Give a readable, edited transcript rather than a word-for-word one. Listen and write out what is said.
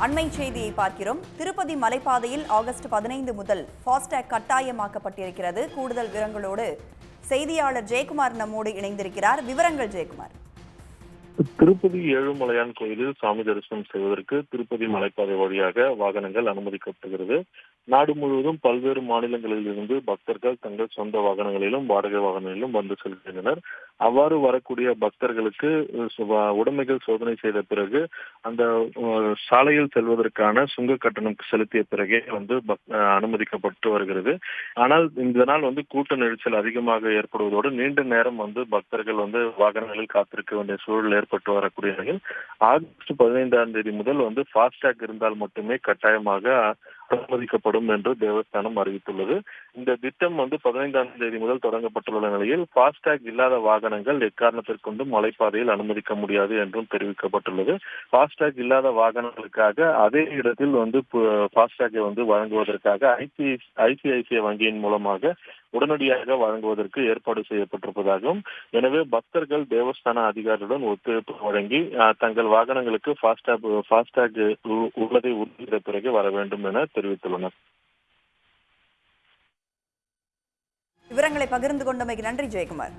அண்மை செய்தியை பார்க்கிறோம். திருப்பதி மலைப்பாதையில் ஆகஸ்ட் 15 முதல் ஃபாஸ்டேக் கட்டாயமாக்கப்பட்டிருக்கிறது. கூடுதல் விவரங்களோடு செய்தியாளர் ஜெயக்குமார் நம்மோடு இணைந்திருக்கிறார். விவரங்கள் ஜெயக்குமார். திருப்பதி ஏழுமலையான் கோயிலில் சாமி தரிசனம் செய்வதற்கு திருப்பதி மலைப்பாதை வழியாக வாகனங்கள் அனுமதிக்கப்படுகிறது. நாடு முழுவதும் பல்வேறு மாநிலங்களில் இருந்து பக்தர்கள் தங்கள் சொந்த வாகனங்களிலும் வாடகை வாகனங்களிலும் வந்து செல்கின்றனர். அவ்வாறு வரக்கூடிய பக்தர்களுக்கு உடைமைகள் சோதனை செய்த பிறகு அந்த சாலையில் செல்வதற்கான சுங்க கட்டணம் செலுத்திய பிறகே அனுமதிக்கப்பட்டு வருகிறது. ஆனால் இதனால் கூட்ட நெரிசல் அதிகமாக ஏற்படுவதோடு நீண்ட நேரம் பக்தர்கள் வாகனங்களில் காத்திருக்க வேண்டிய சூழல் ஏற்பட்டு வரக்கூடிய நிலையில் ஆகஸ்ட் 15ஆம் தேதி முதல் ஃபாஸ்டேக் இருந்தால் மட்டுமே கட்டாயமாக அனுமதிக்கப்படும் என்று தேவஸ்தானம் அறிவித்துள்ளது. இந்த திட்டம் 15ஆம் தேதி முதல் தொடங்கப்பட்டுள்ள நிலையில் ஃபாஸ்டேக் இல்லாத வாகனங்கள் எக்காரணத்திற்கு கொண்டும் மலைப்பாதையில் அனுமதிக்க முடியாது என்றும் தெரிவிக்கப்பட்டுள்ளது. ஃபாஸ்டேக் இல்லாத வாகனங்களுக்காக அதே இடத்தில் ஃபாஸ்டேக்கை வழங்குவதற்காக ஐசிஐசிஐ வங்கியின் மூலமாக உடனடியாக வழங்குவதற்கு ஏற்பாடு செய்யப்பட்டிருப்பதாகவும், எனவே பக்தர்கள் தேவஸ்தான அதிகாரிகளுடன் ஒத்துழைப்பு வழங்கி தங்கள் வாகனங்களுக்கு ஃபாஸ்டேக் உள்ளதை உறுதி செய்த பிறகு வர வேண்டும் என தெரிவித்துள்ளனர். விவரங்களை பகிர்ந்து கொண்டமைக்கு நன்றி ஜெயக்குமார்.